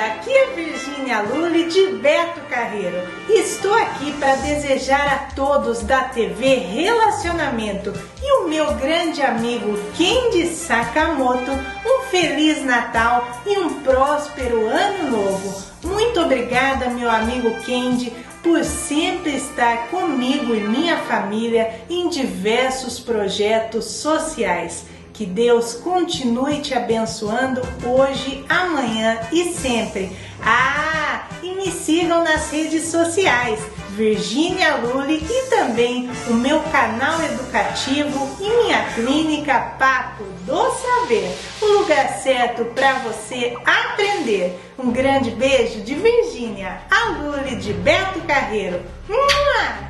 aqui é Virgínia Lully de Beto Carreiro. Estou aqui para desejar a todos da TV Relacionamento e o meu grande amigo Kendi Sakamoto um Feliz Natal e um próspero Ano Novo. Muito obrigada, meu amigo Kendi, por sempre estar comigo e minha família em diversos projetos sociais. Que Deus continue te abençoando hoje, amanhã e sempre. E me sigam nas redes sociais, Virgínia Lully, e também o meu canal educativo e minha clínica Papo do Saber, o lugar certo para você aprender. Um grande beijo de Virgínia, a Lully de Beto Carreiro. Mua!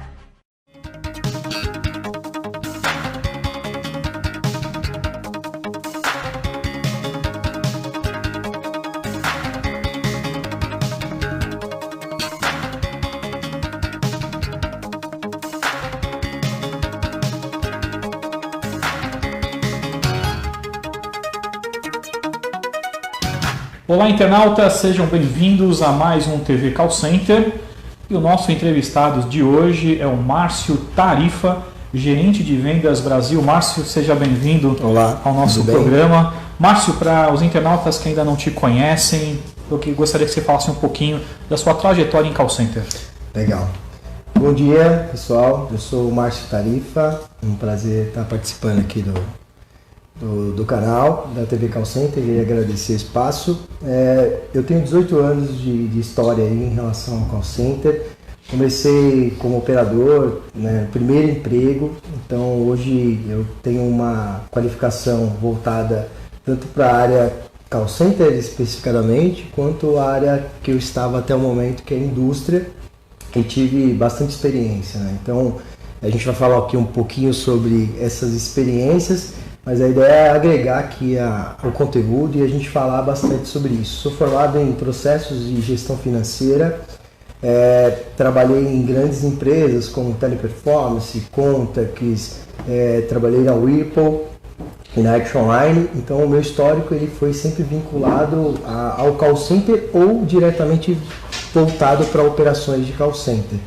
Olá, internautas, sejam bem-vindos a mais um TV Call Center. E o nosso entrevistado de hoje é o Márcio Tarifa, gerente de vendas Brasil. Márcio, seja bem-vindo ao nosso programa. Márcio, para os internautas que ainda não te conhecem, eu gostaria que você falasse um pouquinho da sua trajetória em call center. Legal. Bom dia, pessoal. Eu sou o Márcio Tarifa. Um prazer estar participando aqui do canal da TV Call Center e agradecer o espaço. Eu tenho 18 anos de história aí em relação ao call center. Comecei como operador, né, primeiro emprego, então hoje eu tenho uma qualificação voltada tanto para a área call center especificadamente, quanto a área que eu estava até o momento, que é a indústria, e tive bastante experiência, né? Então a gente vai falar aqui um pouquinho sobre essas experiências, mas a ideia é agregar aqui o conteúdo e a gente falar bastante sobre isso. Sou formado em processos de gestão financeira, trabalhei em grandes empresas como Teleperformance, Contax, trabalhei na Whirlpool e na Action Online. Então o meu histórico ele foi sempre vinculado ao call center ou diretamente voltado para operações de call center.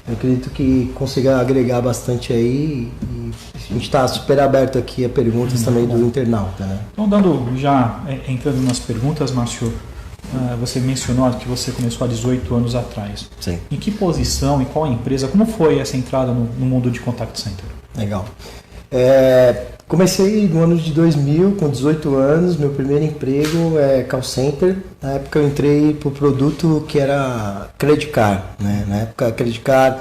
Eu acredito que consiga agregar bastante aí e a gente está super aberto aqui a perguntas também do internauta, né? Então, entrando nas perguntas, Márcio, você mencionou que você começou há 18 anos atrás. Sim. Em que posição, em qual empresa, como foi essa entrada no mundo de contact center? Legal. Comecei no ano de 2000, com 18 anos, meu primeiro emprego é call center. Na época eu entrei para o produto que era Credit Card, né? Na época a Credit Card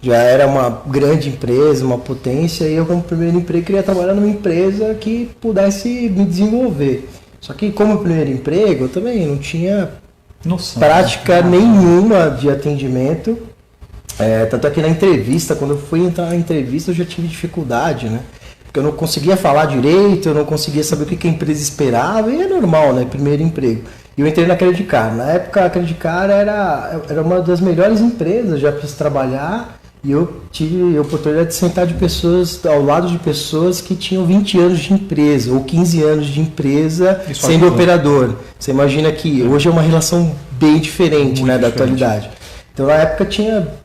já era uma grande empresa, uma potência, e eu como primeiro emprego queria trabalhar numa empresa que pudesse me desenvolver. Só que como primeiro emprego eu também não tinha prática nenhuma de atendimento. Tanto é que na entrevista, quando eu fui entrar na entrevista eu já tive dificuldade, né? Porque eu não conseguia falar direito, eu não conseguia saber o que a empresa esperava, e é normal, né? Primeiro emprego. E eu entrei na Credit Card. Na época a Credit Card era uma das melhores empresas já para se trabalhar, e eu tive a oportunidade de sentar ao lado de pessoas que tinham 20 anos de empresa, ou 15 anos de empresa sendo operador. Você imagina que hoje é uma relação bem diferente, né, da atualidade. Então na época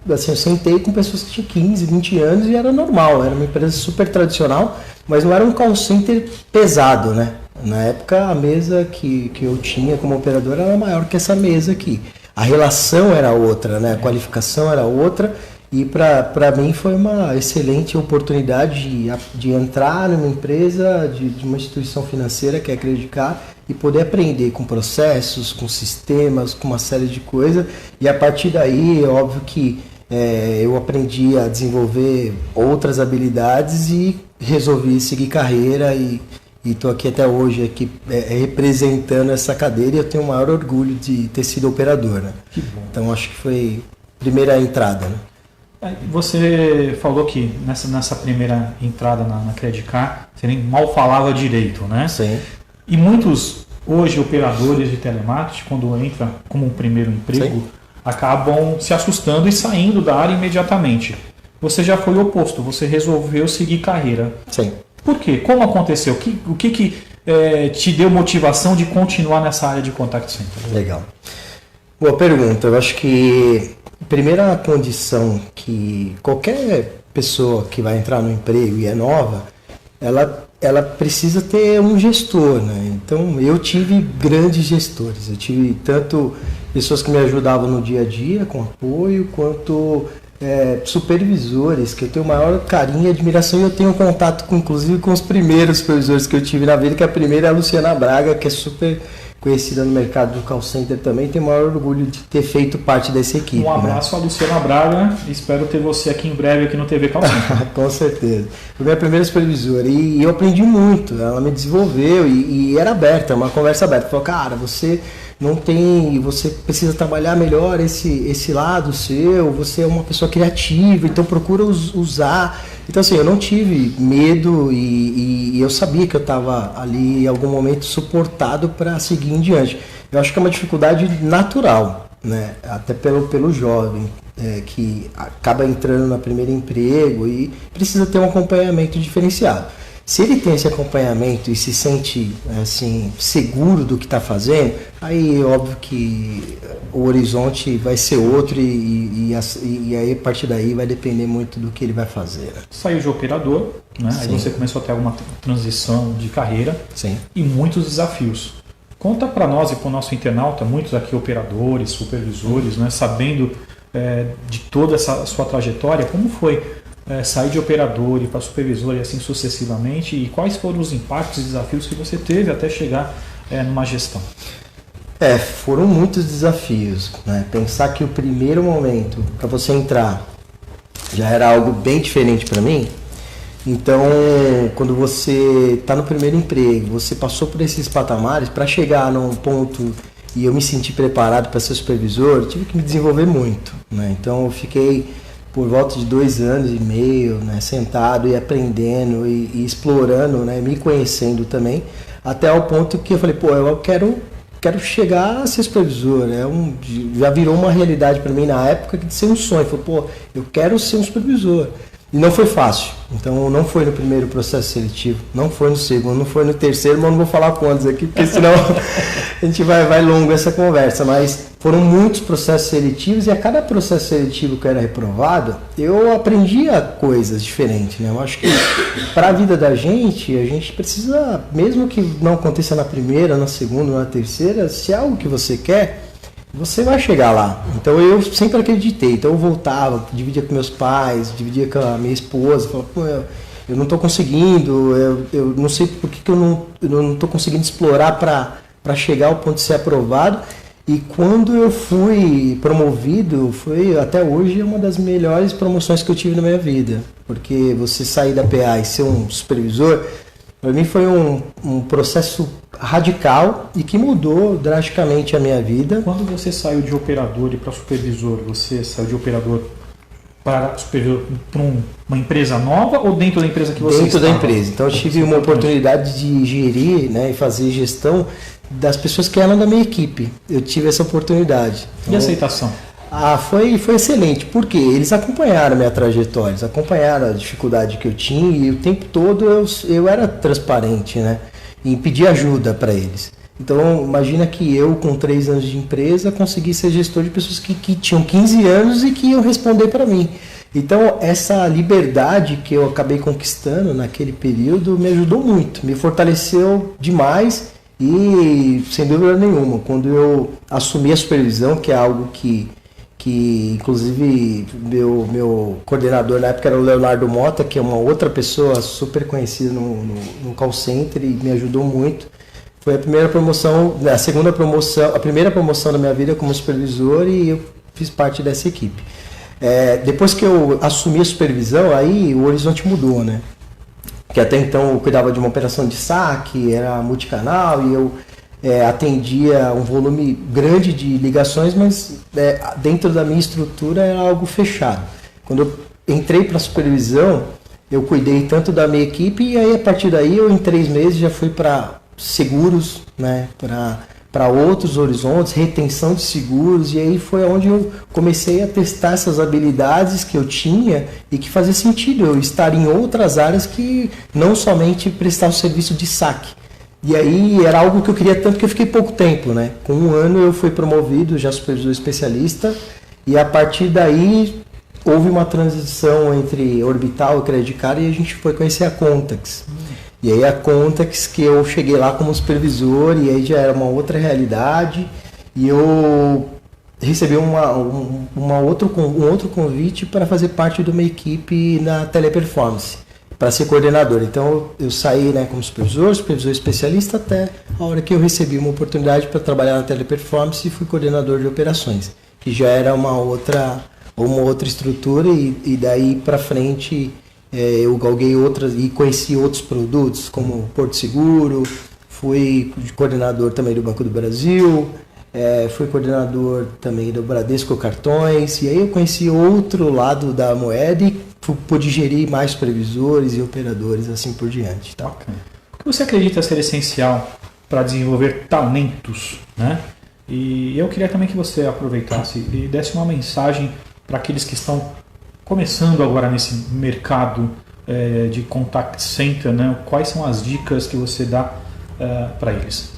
eu sentei com pessoas que tinham 15, 20 anos e era normal, era uma empresa super tradicional, mas não era um call center pesado, né? Na época a mesa que eu tinha como operador era maior que essa mesa aqui. A relação era outra, né? A qualificação era outra, e para mim foi uma excelente oportunidade de entrar numa empresa, de uma instituição financeira que é Credit Card, e poder aprender com processos, com sistemas, com uma série de coisas. E a partir daí, é óbvio que eu aprendi a desenvolver outras habilidades e resolvi seguir carreira e estou aqui até hoje aqui, representando essa cadeira, e eu tenho o maior orgulho de ter sido operador, né? Que bom. Então acho que foi a primeira entrada, né? Você falou que nessa primeira entrada na Credit Card, você nem mal falava direito, né? Sim. E muitos, hoje, operadores de telemarketing, quando entram como um primeiro emprego, acabam se assustando e saindo da área imediatamente. Você já foi o oposto, você resolveu seguir carreira. Sim. Por quê? Como aconteceu? O que te deu motivação de continuar nessa área de contact center? Legal. Boa pergunta. Eu acho que a primeira condição que qualquer pessoa que vai entrar no emprego e é nova, ela precisa ter um gestor, né? Então, eu tive grandes gestores. Eu tive tanto pessoas que me ajudavam no dia a dia, com apoio, quanto supervisores, que eu tenho o maior carinho e admiração, e eu tenho contato, inclusive, com os primeiros supervisores que eu tive na vida, que a primeira é a Luciana Braga, que é super conhecida no mercado do call center também, tenho o maior orgulho de ter feito parte dessa equipe. Um abraço à Luciana Braga, espero ter você aqui em breve aqui no TV Call Center. Com certeza. Foi minha primeira supervisora e eu aprendi muito, ela me desenvolveu e era aberta, uma conversa aberta. Falou, cara, você não tem, você precisa trabalhar melhor esse lado seu, você é uma pessoa criativa, então procura usar. Então assim, eu não tive medo e eu sabia que eu estava ali em algum momento suportado para seguir em diante. Eu acho que é uma dificuldade natural, né? Até pelo jovem que acaba entrando no primeiro emprego e precisa ter um acompanhamento diferenciado. Se ele tem esse acompanhamento e se sente assim seguro do que está fazendo, aí é óbvio que o horizonte vai ser outro e aí a partir daí vai depender muito do que ele vai fazer. Né? Saiu de operador, né? Aí você começou a ter alguma transição de carreira. Sim. E muitos desafios. Conta para nós e para o nosso internauta, muitos aqui operadores, supervisores, né? Sabendo de toda essa sua trajetória, como foi sair de operador e para supervisor e assim sucessivamente, e quais foram os impactos e desafios que você teve até chegar numa gestão? Foram muitos desafios, né? Pensar que o primeiro momento para você entrar já era algo bem diferente para mim. Então, quando você está no primeiro emprego, você passou por esses patamares, para chegar num ponto e eu me senti preparado para ser supervisor, tive que me desenvolver muito, né? Então, eu fiquei por volta de 2 anos e meio, né, sentado e aprendendo e explorando, né, me conhecendo também, até o ponto que eu falei, eu quero chegar a ser supervisor, já virou uma realidade para mim na época de ser um sonho. Eu falei, eu quero ser um supervisor. E não foi fácil. Então, não foi no primeiro processo seletivo, não foi no segundo, não foi no terceiro, mas não vou falar quantos aqui, porque senão a gente vai longo essa conversa. Mas foram muitos processos seletivos e a cada processo seletivo que era reprovado, eu aprendia coisas diferentes, né? Eu acho que para a vida da gente, a gente precisa, mesmo que não aconteça na primeira, na segunda, na terceira, se é algo que você quer, você vai chegar lá. Então eu sempre acreditei. Então eu voltava, dividia com meus pais, dividia com a minha esposa, falava, eu não estou conseguindo, eu não sei por que eu não estou conseguindo explorar para chegar ao ponto de ser aprovado. E quando eu fui promovido, foi até hoje uma das melhores promoções que eu tive na minha vida. Porque você sair da PA e ser um supervisor, para mim foi um processo radical e que mudou drasticamente a minha vida. Quando você saiu de operador e para supervisor, você saiu de operador para supervisor para uma empresa nova ou dentro da empresa que você Dentro estava? Da empresa. Então eu tive uma oportunidade de gerir, né, e fazer gestão das pessoas que eram da minha equipe. Eu tive essa oportunidade. E a aceitação? Foi excelente, porque eles acompanharam a minha trajetória, eles acompanharam a dificuldade que eu tinha e o tempo todo eu era transparente, né? E pedi ajuda para eles. Então, imagina que eu, com 3 anos de empresa, consegui ser gestor de pessoas que tinham 15 anos e que iam responder para mim. Então, essa liberdade que eu acabei conquistando naquele período me ajudou muito, me fortaleceu demais e, sem dúvida nenhuma, quando eu assumi a supervisão, que é algo que inclusive meu coordenador na época era o Leonardo Mota, que é uma outra pessoa super conhecida no call center e me ajudou muito. Foi a primeira promoção, a primeira promoção da minha vida como supervisor e eu fiz parte dessa equipe. Depois que eu assumi a supervisão, aí o horizonte mudou, né? Que até então eu cuidava de uma operação de saque, era multicanal e eu atendia um volume grande de ligações, mas dentro da minha estrutura era algo fechado. Quando eu entrei para a supervisão, eu cuidei tanto da minha equipe e aí a partir daí eu em 3 meses já fui para seguros, né, para outros horizontes, retenção de seguros, e aí foi onde eu comecei a testar essas habilidades que eu tinha e que fazia sentido eu estar em outras áreas que não somente prestar o serviço de saque. E aí era algo que eu queria tanto que eu fiquei pouco tempo, né? Com 1 ano eu fui promovido, já supervisor especialista, e a partir daí houve uma transição entre Orbital e Credit Card e a gente foi conhecer a Contax. E aí a Contax, que eu cheguei lá como supervisor, e aí já era uma outra realidade, e eu recebi um outro convite para fazer parte de uma equipe na Teleperformance, para ser coordenador. Então eu saí, né, como supervisor especialista, até a hora que eu recebi uma oportunidade para trabalhar na Teleperformance e fui coordenador de operações, que já era uma outra estrutura, e daí para frente eu galguei outras e conheci outros produtos, como Porto Seguro, fui coordenador também do Banco do Brasil, fui coordenador também do Bradesco Cartões, e aí eu conheci outro lado da moeda e pude gerir mais supervisores e operadores, assim por diante. Tá? Okay. O que você acredita ser essencial para desenvolver talentos, né? E eu queria também que você aproveitasse e desse uma mensagem para aqueles que estão começando agora nesse mercado de contact center, né? Quais são as dicas que você dá para eles?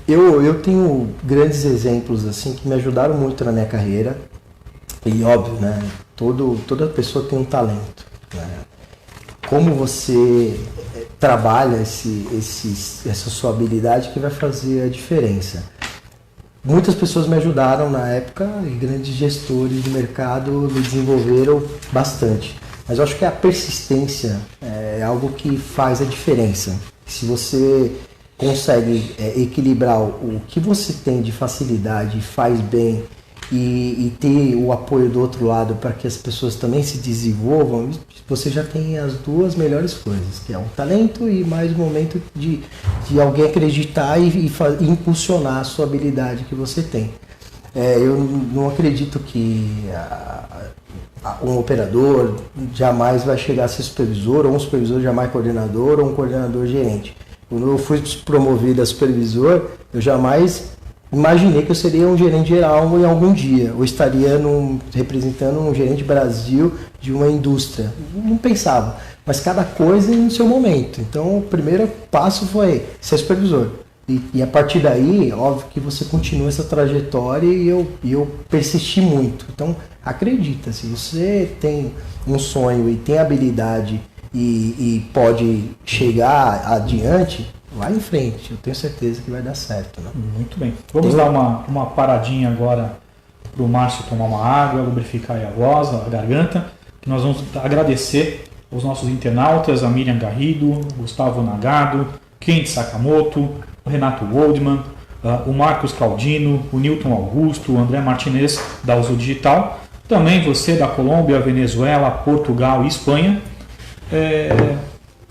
Eu tenho grandes exemplos assim que me ajudaram muito na minha carreira. E óbvio, né? Toda pessoa tem um talento, né? Como você trabalha essa sua habilidade que vai fazer a diferença. Muitas pessoas me ajudaram na época, e grandes gestores de mercado me desenvolveram bastante. Mas eu acho que a persistência é algo que faz a diferença. Se você consegue equilibrar o que você tem de facilidade, faz bem, e ter o apoio do outro lado para que as pessoas também se desenvolvam, você já tem as duas melhores coisas, que é um talento e mais um momento de alguém acreditar e impulsionar a sua habilidade que você tem. Eu não acredito que um operador jamais vai chegar a ser supervisor, ou um supervisor jamais coordenador, ou um coordenador gerente. Quando eu fui promovido a supervisor, eu jamais imaginei que eu seria um gerente geral em algum dia, ou estaria representando um gerente Brasil de uma indústria. Não pensava, mas cada coisa no seu momento. Então o primeiro passo foi ser supervisor. E a partir daí, óbvio que você continua essa trajetória, e eu persisti muito. Então acredita, se você tem um sonho e tem habilidade e pode chegar adiante, vai em frente, eu tenho certeza que vai dar certo. Né? Muito bem. Vamos dar uma paradinha agora para o Márcio tomar uma água, lubrificar aí a voz, a garganta, que nós vamos agradecer os nossos internautas, a Miriam Garrido, Gustavo Nagado, Kent Sakamoto, o Renato Goldman, o Marcos Claudino, o Newton Augusto, o André Martinez da Uso Digital, também você da Colômbia, Venezuela, Portugal e Espanha.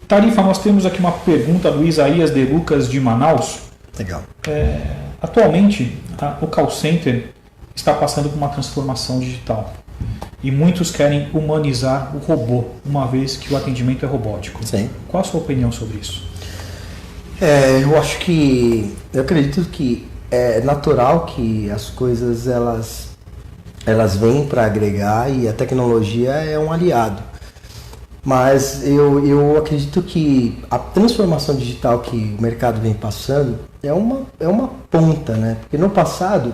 Tarifa, nós temos aqui uma pergunta do Isaías de Lucas de Manaus. Legal. Atualmente, o call center está passando por uma transformação digital e muitos querem humanizar o robô, uma vez que o atendimento é robótico. Sim. Qual a sua opinião sobre isso? Eu acredito que é natural que as coisas elas vêm para agregar, e a tecnologia é um aliado. Mas eu acredito que a transformação digital que o mercado vem passando é uma ponta, né? Porque no passado,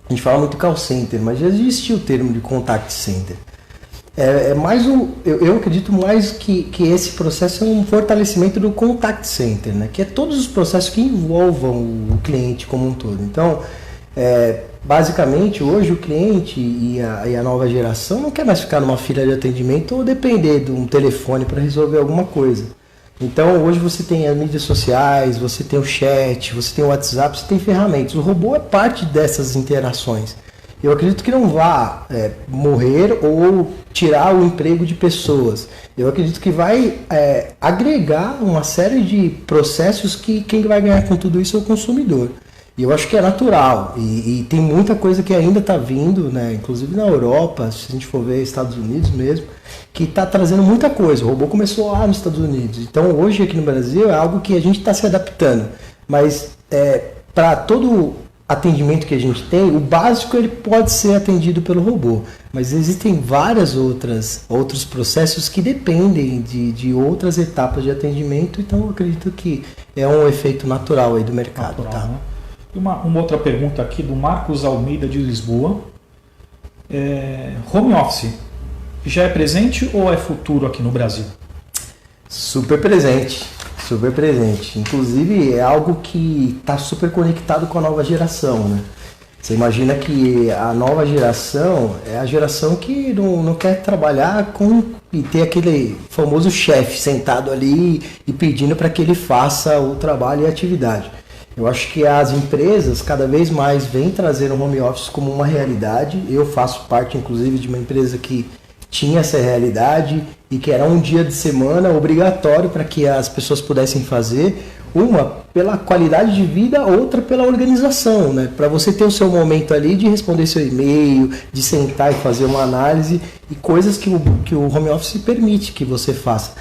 a gente fala muito call center, mas já existia o termo de contact center. Eu acredito mais que esse processo é um fortalecimento do contact center, né? Que é todos os processos que envolvam o cliente como um todo. Então, basicamente, hoje o cliente e a nova geração não quer mais ficar numa fila de atendimento ou depender de um telefone para resolver alguma coisa. Então, hoje você tem as mídias sociais, você tem o chat, você tem o WhatsApp, você tem ferramentas. O robô é parte dessas interações. Eu acredito que não vá morrer ou tirar o emprego de pessoas. Eu acredito que vai agregar uma série de processos que quem vai ganhar com tudo isso é o consumidor. E eu acho que é natural, e tem muita coisa que ainda está vindo, né? Inclusive na Europa, se a gente for ver Estados Unidos mesmo, que está trazendo muita coisa. O robô começou lá nos Estados Unidos, então hoje aqui no Brasil é algo que a gente está se adaptando. Mas para todo atendimento que a gente tem, o básico ele pode ser atendido pelo robô, mas existem várias outros processos que dependem de outras etapas de atendimento, então eu acredito que é um efeito natural aí do mercado. Natural, tá? Né? E uma outra pergunta aqui do Marcos Almeida de Lisboa. Home office já é presente ou é futuro aqui no Brasil? Super presente. Super presente. Inclusive é algo que está super conectado com a nova geração, né? Você imagina que a nova geração é a geração que não quer trabalhar e ter aquele famoso chefe sentado ali e pedindo para que ele faça o trabalho e a atividade. Eu acho que as empresas cada vez mais vêm trazer o home office como uma realidade. Eu faço parte, inclusive, de uma empresa que tinha essa realidade e que era um dia de semana obrigatório para que as pessoas pudessem fazer, uma pela qualidade de vida, outra pela organização, né? Para você ter o seu momento ali de responder seu e-mail, de sentar e fazer uma análise e coisas que o home office permite que você faça.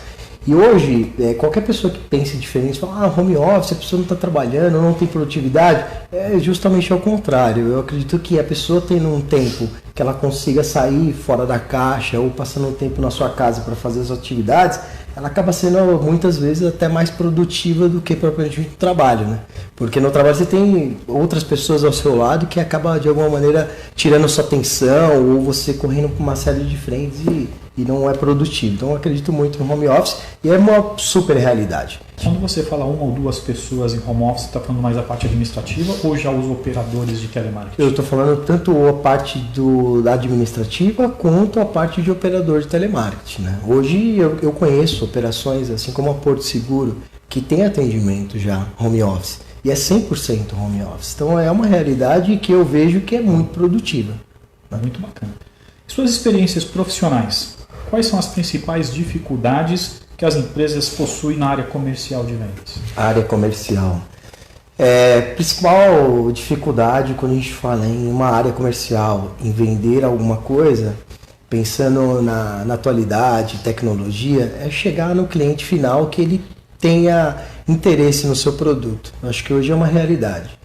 E hoje, qualquer pessoa que pense diferente, fala, home office, a pessoa não está trabalhando, não tem produtividade, é justamente ao contrário. Eu acredito que a pessoa tendo um tempo que ela consiga sair fora da caixa ou passando um tempo na sua casa para fazer as atividades, ela acaba sendo muitas vezes até mais produtiva do que propriamente no trabalho, né? Porque no trabalho você tem outras pessoas ao seu lado que acaba de alguma maneira tirando sua atenção ou você correndo por uma série de frentes e não é produtivo. Então eu acredito muito no home office e é uma super realidade. Quando você fala uma ou duas pessoas em home office, está falando mais da parte administrativa ou já os operadores de telemarketing? Eu estou falando tanto a parte da administrativa quanto a parte de operador de telemarketing, né? Hoje eu conheço operações, assim como a Porto Seguro, que tem atendimento já home office e é 100% home office. Então é uma realidade que eu vejo que é muito produtiva. Muito bacana. Suas experiências profissionais, quais são as principais dificuldades que as empresas possuem na área comercial de vendas? Área comercial. Principal dificuldade quando a gente fala em uma área comercial, em vender alguma coisa, pensando na atualidade, tecnologia, é chegar no cliente final que ele tenha interesse no seu produto. Eu acho que hoje é uma realidade.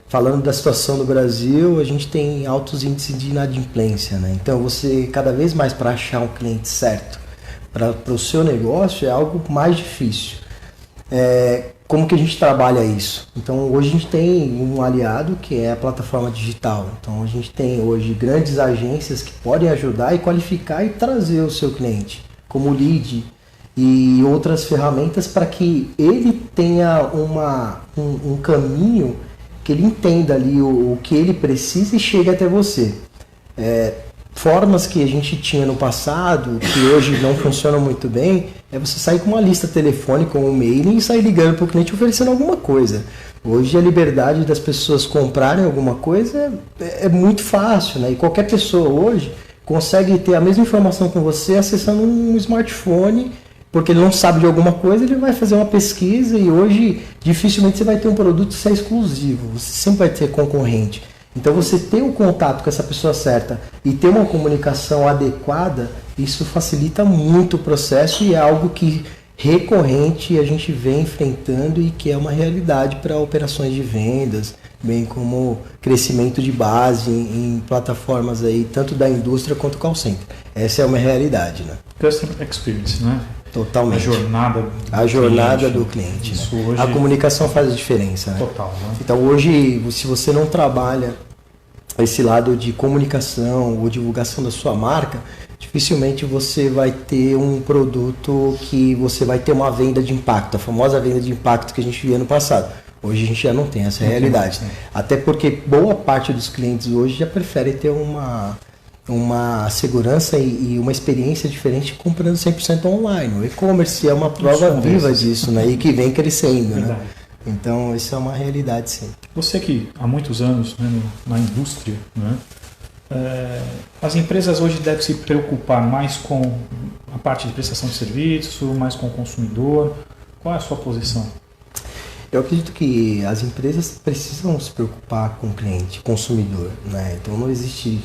Falando da situação do Brasil, a gente tem altos índices de inadimplência, né? Então você, cada vez mais para achar um cliente certo para o seu negócio é algo mais difícil. Como que a gente trabalha isso? Então hoje a gente tem um aliado que é a plataforma digital. Então a gente tem hoje grandes agências que podem ajudar e qualificar e trazer o seu cliente como lead e outras ferramentas para que ele tenha um caminho que ele entenda ali o que ele precisa e chegue até você. Formas que a gente tinha no passado, que hoje não funcionam muito bem, é você sair com uma lista telefônica ou um e-mail e sair ligando para o cliente oferecendo alguma coisa. Hoje a liberdade das pessoas comprarem alguma coisa é muito fácil, né? E qualquer pessoa hoje consegue ter a mesma informação com você acessando um smartphone, porque ele não sabe de alguma coisa, ele vai fazer uma pesquisa e hoje dificilmente você vai ter um produto que seja exclusivo, você sempre vai ter concorrente. Então você ter um contato com essa pessoa certa e ter uma comunicação adequada, isso facilita muito o processo e é algo que recorrente a gente vem enfrentando e que é uma realidade para operações de vendas, bem como crescimento de base em plataformas aí, tanto da indústria quanto call center. Essa é uma realidade, né? Customer experience, né? Totalmente. A jornada do cliente. Isso, né? hoje... A comunicação faz a diferença. Né? Total. Né? Então hoje, se você não trabalha esse lado de comunicação ou divulgação da sua marca, dificilmente você vai ter um produto que você vai ter uma venda de impacto, a famosa venda de impacto que a gente via no passado. Hoje a gente já não tem essa realidade. Até porque boa parte dos clientes hoje já prefere ter uma segurança e uma experiência diferente comprando 100% online. O e-commerce é uma prova viva disso, né? E que vem crescendo. Né? Então, isso é uma realidade, sim. Você que há muitos anos, né, na indústria, né, as empresas hoje devem se preocupar mais com a parte de prestação de serviço, mais com o consumidor. Qual é a sua posição? Eu acredito que as empresas precisam se preocupar com o cliente, consumidor. Né? Então, não existe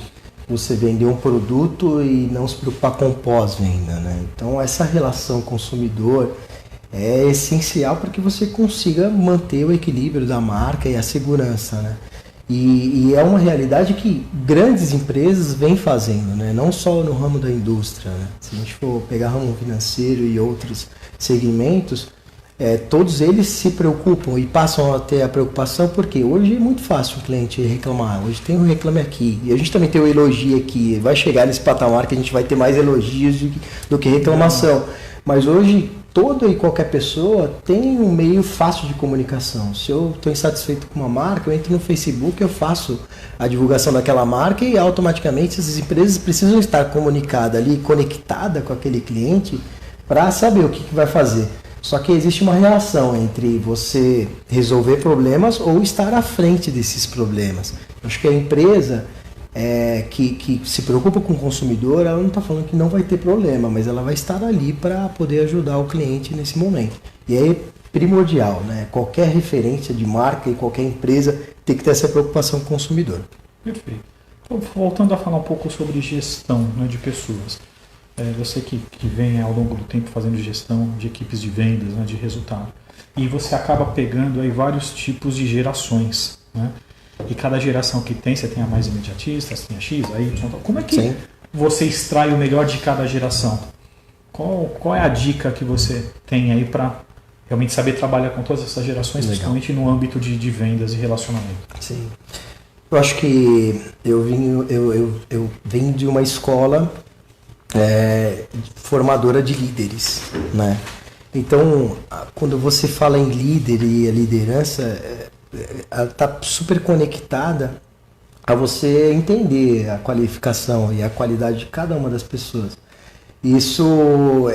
você vender um produto e não se preocupar com o pós-venda, né? Então essa relação consumidor é essencial para que você consiga manter o equilíbrio da marca e a segurança, né? E é uma realidade que grandes empresas vêm fazendo, né? Não só no ramo da indústria, né? Se a gente for pegar ramo financeiro e outros segmentos, todos eles se preocupam e passam a ter a preocupação, porque hoje é muito fácil o cliente reclamar. Hoje tem o Reclame Aqui, e a gente também tem o Elogio Aqui. Vai chegar nesse patamar que a gente vai ter mais elogios do que reclamação. Mas hoje toda e qualquer pessoa tem um meio fácil de comunicação. Se eu estou insatisfeito com uma marca, eu entro no Facebook, eu faço a divulgação daquela marca e automaticamente essas empresas precisam estar comunicadas ali, conectadas com aquele cliente para saber o que vai fazer. Só que existe uma relação entre você resolver problemas ou estar à frente desses problemas. Acho que a empresa que se preocupa com o consumidor, ela não está falando que não vai ter problema, mas ela vai estar ali para poder ajudar o cliente nesse momento. E é primordial, né? Qualquer referência de marca e qualquer empresa tem que ter essa preocupação com o consumidor. Perfeito. Então, voltando a falar um pouco sobre gestão, né, de pessoas. Você que vem ao longo do tempo fazendo gestão de equipes de vendas, né, de resultado, e você acaba pegando aí vários tipos de gerações, né? E cada geração que tem, você tem a mais imediatista, você tem a X, a Y. Como é que Sim. você extrai o melhor de cada geração? Qual é a dica que você tem aí para realmente saber trabalhar com todas essas gerações, Legal. Principalmente no âmbito de vendas e relacionamento? Sim. Eu acho que eu venho de uma escola formadora de líderes, né? Então, quando você fala em líder e a liderança, ela está super conectada a você entender a qualificação e a qualidade de cada uma das pessoas. Isso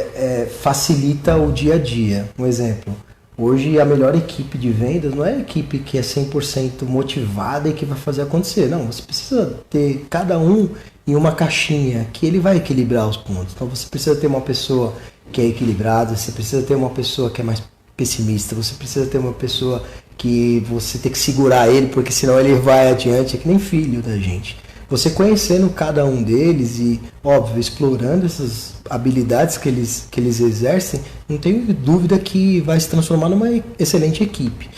facilita o dia a dia. Um exemplo, hoje a melhor equipe de vendas não é a equipe que é 100% motivada e que vai fazer acontecer. Não, você precisa ter cada um em uma caixinha que ele vai equilibrar os pontos. Então você precisa ter uma pessoa que é equilibrada, você precisa ter uma pessoa que é mais pessimista, você precisa ter uma pessoa que você tem que segurar ele, porque senão ele vai adiante, é que nem filho da gente. Você conhecendo cada um deles e, óbvio, explorando essas habilidades que eles exercem, não tenho dúvida que vai se transformar numa excelente equipe.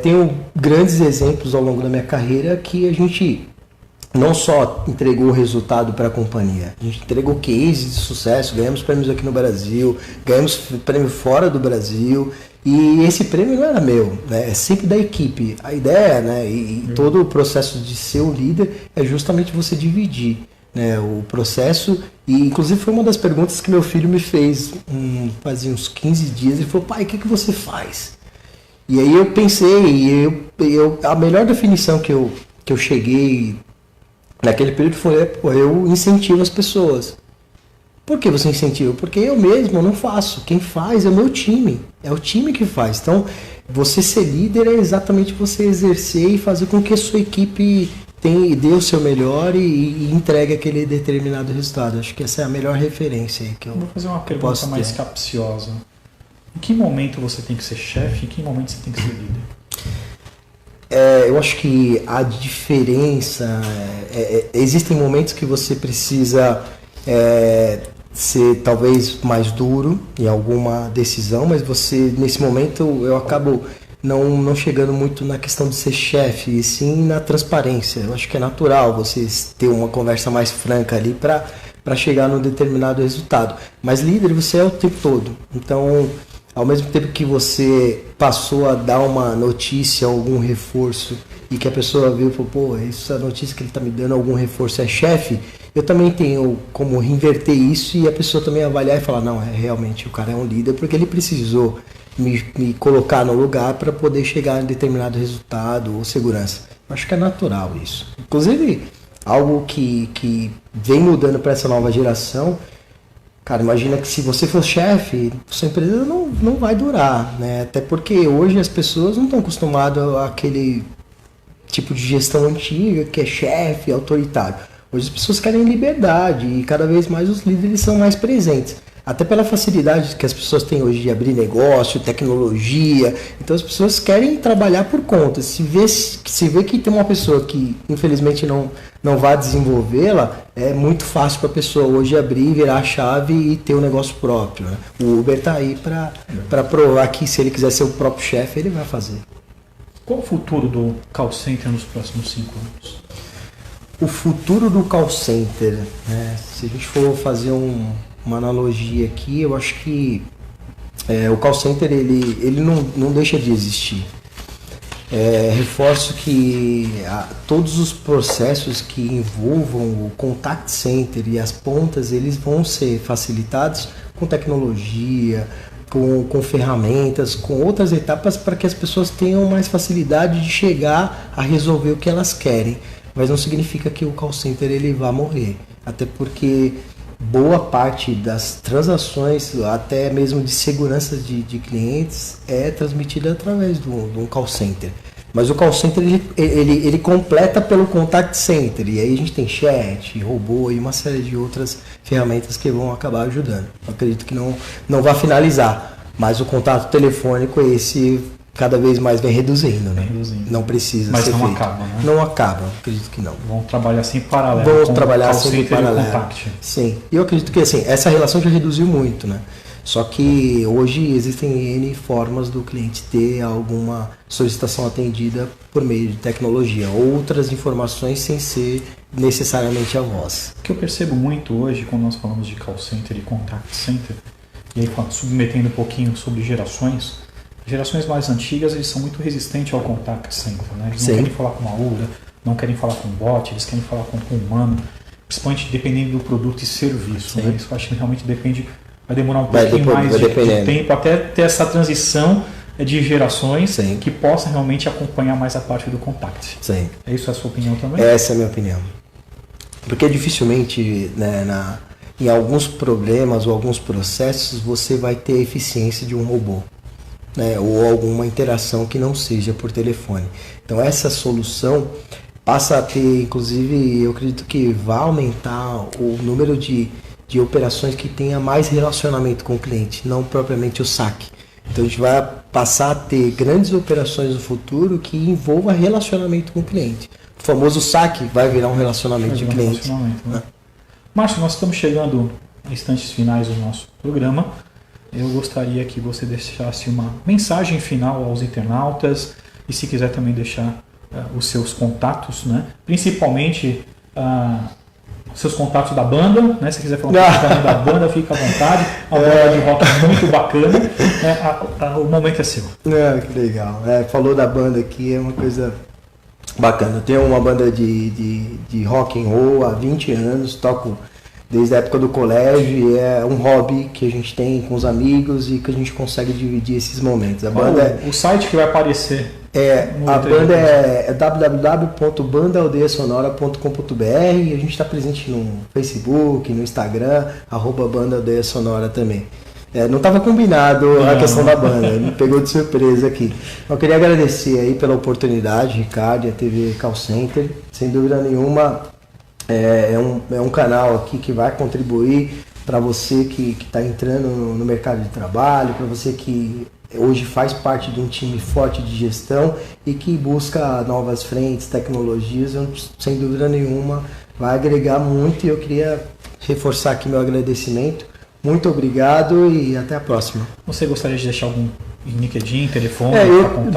Tenho grandes exemplos ao longo da minha carreira que a gente não só entregou o resultado para a companhia, a gente entregou cases de sucesso, ganhamos prêmios aqui no Brasil, ganhamos prêmio fora do Brasil, e esse prêmio não era meu, né? É sempre da equipe. A ideia, né, e todo o processo de ser o líder é justamente você dividir, né, o processo. E inclusive foi uma das perguntas que meu filho me fez fazia uns 15 dias. Ele falou: pai, o que você faz? E aí eu pensei, a melhor definição que eu cheguei naquele período foi: eu incentivo as pessoas. Por que você incentiva? Porque eu mesmo não faço. Quem faz é o meu time. É o time que faz. Então, você ser líder é exatamente você exercer e fazer com que a sua equipe dê o seu melhor e entregue aquele determinado resultado. Acho que essa é a melhor referência aí que eu vou fazer uma pergunta mais capciosa. Em que momento você tem que ser chefe e em que momento você tem que ser líder? Eu acho que a diferença... existem momentos que você precisa... ser talvez mais duro em alguma decisão, mas você, nesse momento, eu acabo não chegando muito na questão de ser chefe, e sim na transparência. Eu acho que é natural você ter uma conversa mais franca ali para chegar num determinado resultado. Mas líder você é o tempo todo. Então, ao mesmo tempo que você passou a dar uma notícia, algum reforço, e que a pessoa viu e falou: pô, essa notícia que ele está me dando, algum reforço, é chefe, eu também tenho como reverter isso e a pessoa também avaliar e falar: não, realmente o cara é um líder porque ele precisou me colocar no lugar para poder chegar em determinado resultado ou segurança. Acho que é natural isso. Inclusive, algo que vem mudando para essa nova geração. Cara, imagina que se você for chefe, sua empresa não vai durar, né? Até porque hoje as pessoas não estão acostumadas àquele tipo de gestão antiga, que é chefe, autoritário. Hoje as pessoas querem liberdade e cada vez mais os líderes são mais presentes. Até pela facilidade que as pessoas têm hoje de abrir negócio, tecnologia. Então as pessoas querem trabalhar por conta. Se vê que tem uma pessoa que infelizmente não vai desenvolvê-la, é muito fácil para a pessoa hoje abrir, virar a chave e ter um negócio próprio, né? O Uber está aí para provar que se ele quiser ser o próprio chefe, ele vai fazer. Qual o futuro do call center nos próximos 5 anos? O futuro do call center, né? Se a gente for fazer uma analogia aqui, eu acho que o call center ele não deixa de existir. Reforço que todos os processos que envolvam o contact center e as pontas, eles vão ser facilitados com tecnologia, com ferramentas, com outras etapas para que as pessoas tenham mais facilidade de chegar a resolver o que elas querem. Mas não significa que o call center ele vá morrer, até porque boa parte das transações, até mesmo de segurança de clientes, é transmitida através de um call center. Mas o call center ele completa pelo contact center, e aí a gente tem chat, robô e uma série de outras ferramentas que vão acabar ajudando. Eu acredito que não vai finalizar, mas o contato telefônico esse cada vez mais vem reduzindo, né? Não precisa mas ser não feito. Acaba, né? Não acaba, acredito que não. Vão trabalhar assim em paralelo. Vamos trabalhar assim em paralelo. Contact. Sim, e eu acredito que assim, essa relação já reduziu muito, né? Só que hoje existem N formas do cliente ter alguma solicitação atendida por meio de tecnologia, outras informações sem ser necessariamente a voz. O que eu percebo muito hoje quando nós falamos de call center e contact center, e aí submetendo um pouquinho sobre gerações mais antigas, eles são muito resistentes ao contact center, né? Eles não querem falar com uma URA, não querem falar com bot, eles querem falar com humano, principalmente dependendo do produto e serviço, né? Isso eu acho que realmente depende, vai demorar um pouquinho mais de tempo até ter essa transição de gerações. Sim. Que possa realmente acompanhar mais a parte do contact. Sim. É isso a sua opinião também? Essa é a minha opinião. Porque dificilmente, né, em alguns problemas ou alguns processos você vai ter a eficiência de um robô, né, ou alguma interação que não seja por telefone. Então essa solução passa a ter, inclusive, eu acredito que vai aumentar o número de operações que tenha mais relacionamento com o cliente, não propriamente o saque. Então a gente vai passar a ter grandes operações no futuro que envolva relacionamento com o cliente. O famoso saque vai virar um relacionamento de cliente. Né? Márcio, nós estamos chegando a instantes finais do nosso programa. Eu gostaria que você deixasse uma mensagem final aos internautas e, se quiser, também deixar os seus contatos, né? Principalmente os seus contatos da banda, né? Se quiser falar um pouco da banda, fica à vontade. A banda de rock é muito bacana. O momento é seu. Que legal. Falou da banda aqui, é uma coisa bacana. Eu tenho uma banda de rock and roll há 20 anos, toco desde a época do colégio, é um hobby que a gente tem com os amigos e que a gente consegue dividir esses momentos. O site que vai aparecer? A banda é www.bandaldeiasonora.com.br e a gente está presente no Facebook, no Instagram, @bandaldeiasonora também. Não estava combinado a questão da banda, me pegou de surpresa aqui. Eu queria agradecer aí pela oportunidade, Ricardo, e a TV Call Center. Sem dúvida nenhuma, é um canal aqui que vai contribuir para você que está entrando no mercado de trabalho, para você que hoje faz parte de um time forte de gestão e que busca novas frentes, tecnologias. Sem dúvida nenhuma vai agregar muito, e eu queria reforçar aqui meu agradecimento. Muito obrigado e até a próxima. Você gostaria de deixar algum LinkedIn, telefone?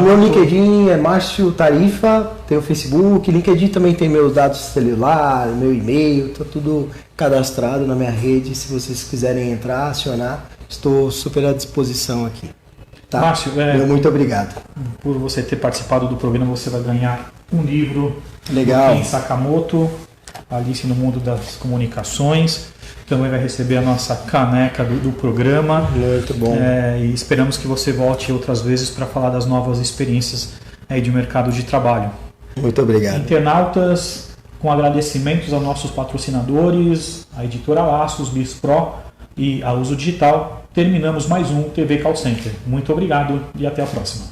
Meu LinkedIn é Márcio Tarifa, tem o Facebook, LinkedIn também tem meus dados celular, meu e-mail, está tudo cadastrado na minha rede. Se vocês quiserem entrar, acionar, estou super à disposição aqui. Tá? Márcio, muito obrigado. Por você ter participado do programa, você vai ganhar um livro. Legal. Do Ken Sakamoto, Alice no Mundo das Comunicações. Também vai receber a nossa caneca do programa. Muito bom. E esperamos que você volte outras vezes para falar das novas experiências de mercado de trabalho. Muito obrigado. Internautas, com agradecimentos aos nossos patrocinadores, a Editora Laços, BizPro e a Uso Digital, terminamos mais um TV Call Center. Muito obrigado e até a próxima.